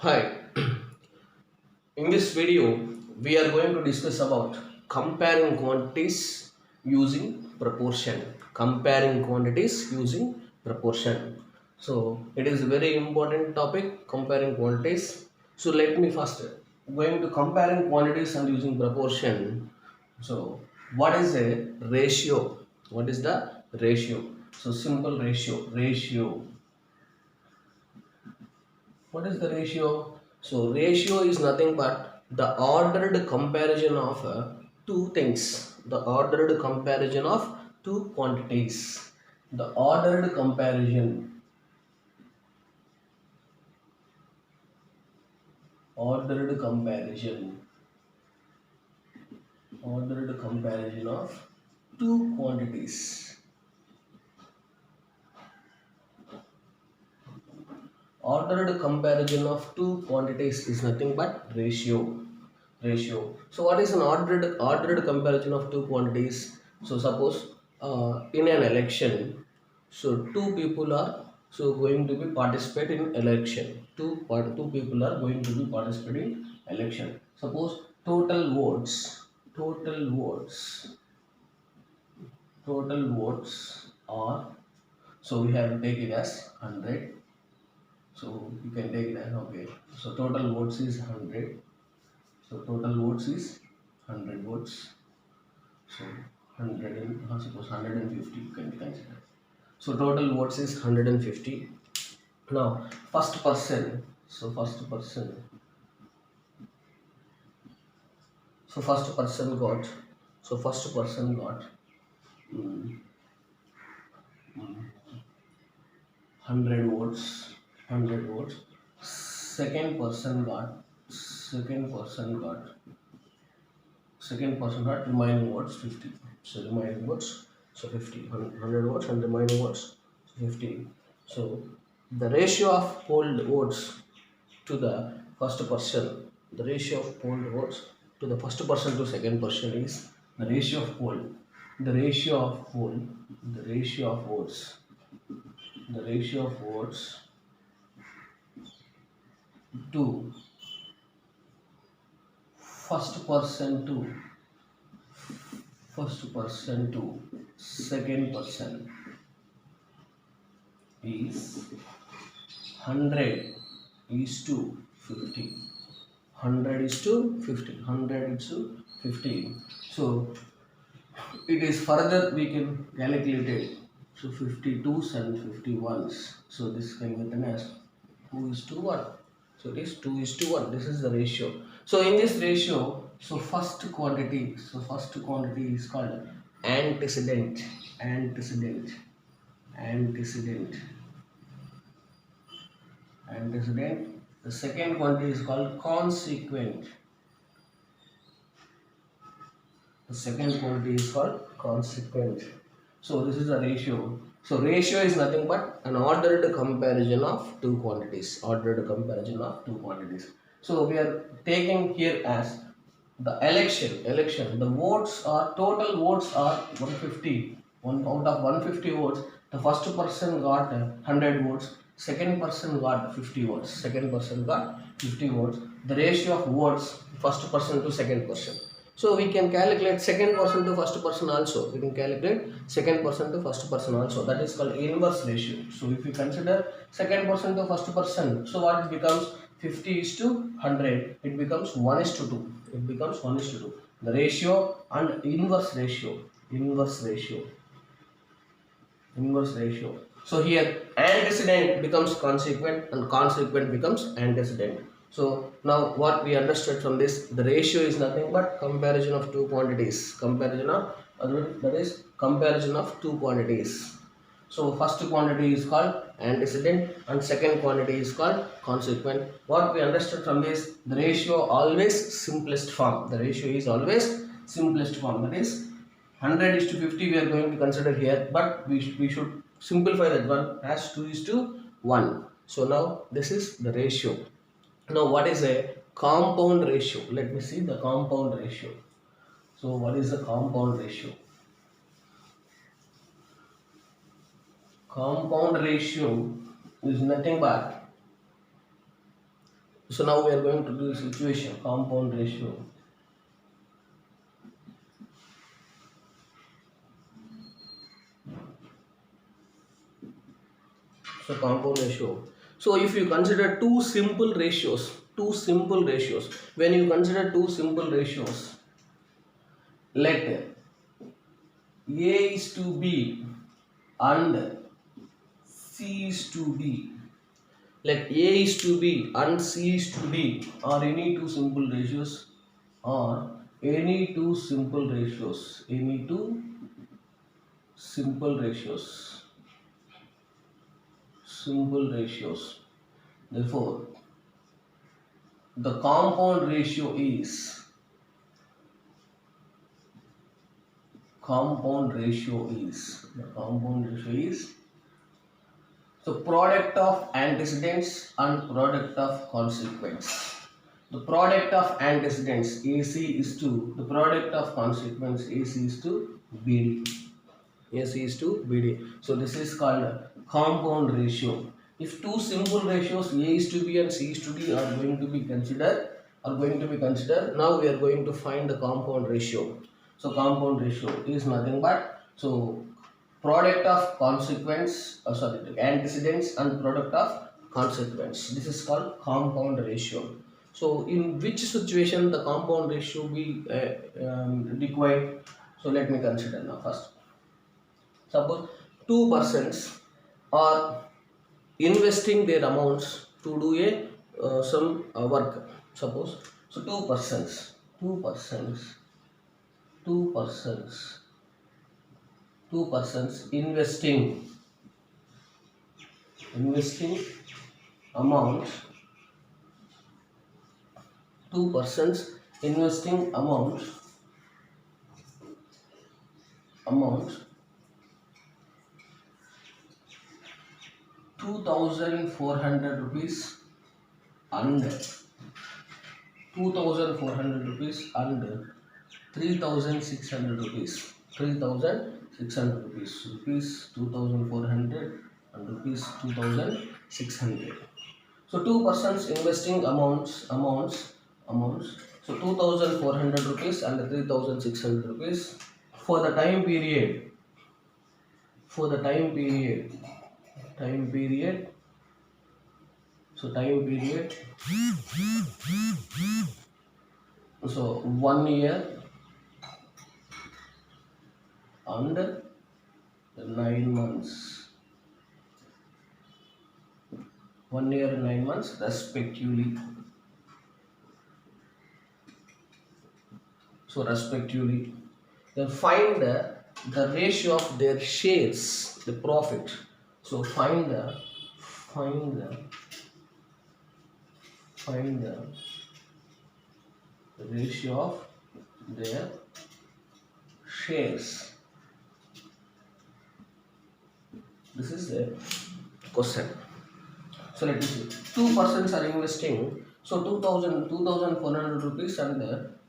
Hi, in this video, we are going to discuss about comparing quantities using proportion. Comparing quantities using proportion. So, it is a very important topic, comparing quantities. So, let me first going to comparing quantities and using proportion. So, what is a ratio? What is the ratio? So, simple ratio. What is the ratio? So ratio is nothing but the ordered comparison of two things. The ordered comparison of two quantities. The ordered comparison. Ordered comparison. Ordered comparison of two quantities. Ordered comparison of two quantities is nothing but ratio. So what is an ordered comparison of two quantities? So suppose in an election, so two people are going to be participate in election. Two people are going to be participating in election. Suppose total votes, total votes are, so we have to take it as 100. So you can take it as okay. So total votes is 100. So total votes is 100 votes. So 100 and suppose 150 you can consider. So total votes is 150. Now first person. So first person. So first person got. So first person got mm, 100 votes. 100 votes. Second person got. Second person got. Second person got remaining votes 50. So remaining votes, so 50, 100 votes and remaining votes, so 50. So the ratio of polled votes to the first person, the ratio of polled votes to the first person to second person is the ratio of poll. The ratio of poll, the ratio of votes, the ratio of votes to first person to second person is 100 is to 50. 100 is to 50. 100 is to 50. So it is further we can calculate it. So 52s and 51s. So this can be written as 2 is to 1. So it is 2 is to 1. This is the ratio. So in this ratio, so first quantity is called antecedent. Antecedent. Antecedent. Antecedent. The second quantity is called consequent. The second quantity is called consequent. So this is a ratio. So ratio is nothing but an ordered comparison of two quantities. Ordered comparison of two quantities. So we are taking here as the election. The votes are total votes are 150. One out of 150 votes, the first person got 100 votes. Second person got 50 votes. Second person got 50 votes. The ratio of votes first person to second person. So we can calculate second person to first person also. We can calculate second person to first person also. That is called inverse ratio. So if we consider second person to first person, so what it becomes 50 is to 100. It becomes 1 is to 2. It becomes 1 is to 2. The ratio and inverse ratio. Inverse ratio. Inverse ratio. So here antecedent becomes consequent and consequent becomes antecedent. So now what we understood from this, the ratio is nothing but comparison of two quantities. Comparison of that is comparison of two quantities. So first quantity is called antecedent and second quantity is called consequent. What we understood from this, the ratio always simplest form. The ratio is always simplest form. That is 100 is to 50 we are going to consider here, but we should simplify that one as 2 is to 1. So now this is the ratio. Now what is a compound ratio? Let me see the compound ratio. So what is the compound ratio? Compound ratio is nothing but So now we are going to do the situation compound ratio. So compound ratio. So if you consider two simple ratios, when you consider two simple ratios, let A is to B and C is to D. Like A is to B and C is to D are any two simple ratios, or any two simple ratios, any two simple ratios, simple ratios. Therefore, the compound ratio is the compound ratio is the product of antecedents and product of consequence. The product of antecedents AC is to the product of consequence AC is to BD. AC is to BD. So this is called compound ratio. If two simple ratios A is to B and C is to D are going to be considered, now we are going to find the compound ratio. So compound ratio is nothing but product of consequence, antecedents and product of consequence. This is called compound ratio. So in which situation the compound ratio be required? So let me consider now first. Suppose two persons are investing their amounts to do a some work. Suppose so two persons, investing amount, two persons investing amount 2,400 rupees and 2,400 rupees and 3,600 rupees. 3,600 rupees. Rupees 2,400 and rupees 2,600. So two persons investing amounts. So 2,400 rupees and 3,600 rupees for the time period. For the time period. So time period. So 1 year and 9 months. 1 year and 9 months respectively. So respectively, then find the ratio of their shares, the profit. So find the ratio of their shares. This is the question. So let me see. Two persons are investing. So 2,400 rupees and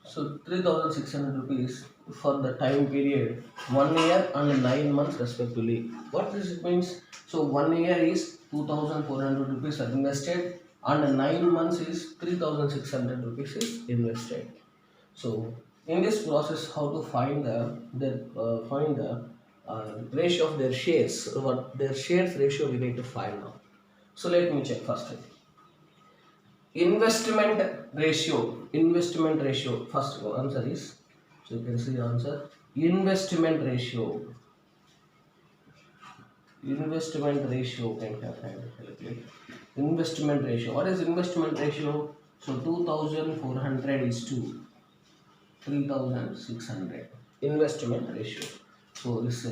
3,600 rupees for the time period 1 year and 9 months respectively. What this means? So 1 year is 2,400 rupees are invested and 9 months is 3,600 rupees is invested. So in this process, how to find the ratio of their shares? What their shares ratio we need to find now. So let me check first. Investment ratio. First answer is, so you can see the answer. Investment ratio. Can calculate. Investment ratio. What is investment ratio? So 2,400 is to 3,600 investment ratio. So this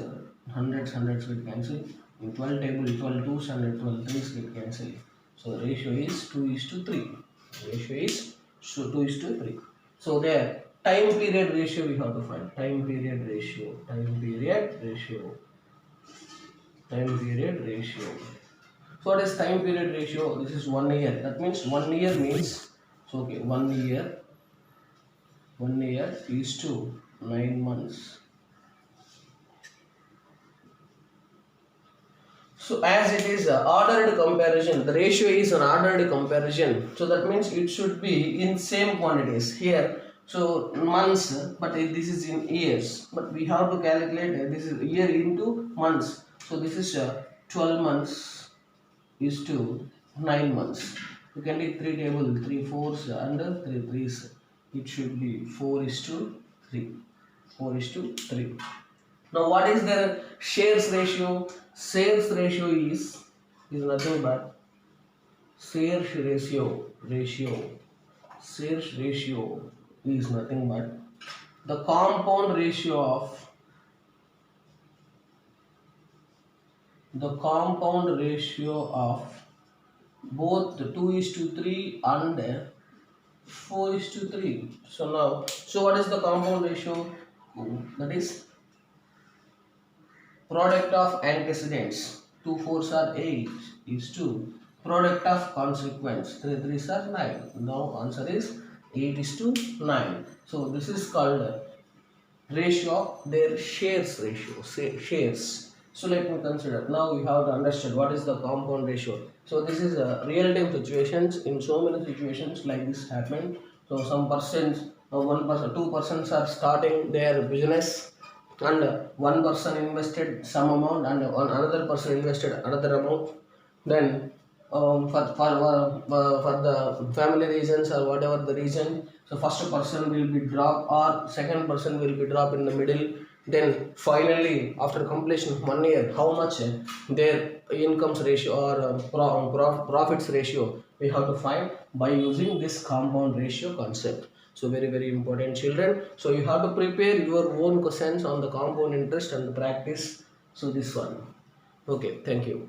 hundreds will cancel. In 12 table 12 twos and 12 threes will cancel. So the ratio is 2:3. Ratio is 2:3. So there time period ratio we have to find. Time period ratio. So what is time period ratio? This is 1 year. That means 1 year means, so okay, 1 year is to 9 months. So as it is ordered comparison, the ratio is an ordered comparison. So that means it should be in same quantities here. So months, but this is in years. But we have to calculate this is year into months. So this is 12 months is to 9 months. You can take 3 table, 3 fours and 3 threes. It should be 4 is to 3. 4 is to 3. Now what is the shares ratio? Shares ratio is nothing but shares ratio is nothing but the compound ratio of both 2 is to 3 and 4 is to 3. So what is the compound ratio? That is product of antecedents. 2 fours are 8 is to product of consequence. 3 threes are 9. Now answer is 8 is to 9. So this is called ratio of their shares ratio. Shares. So let me consider. Now we have to understand what is the compound ratio. So this is a real time situations. In so many situations like this happen. So some persons, one person, two persons are starting their business, and one person invested some amount and another person invested another amount. Then for the family reasons or whatever the reason, so first person will be drop or second person will be drop in the middle. Then finally after completion of 1 year, how much their incomes ratio or profits ratio we have to find by using this compound ratio concept. So very important, children. So you have to prepare your own questions on the compound interest and practice. So this one. Okay, thank you.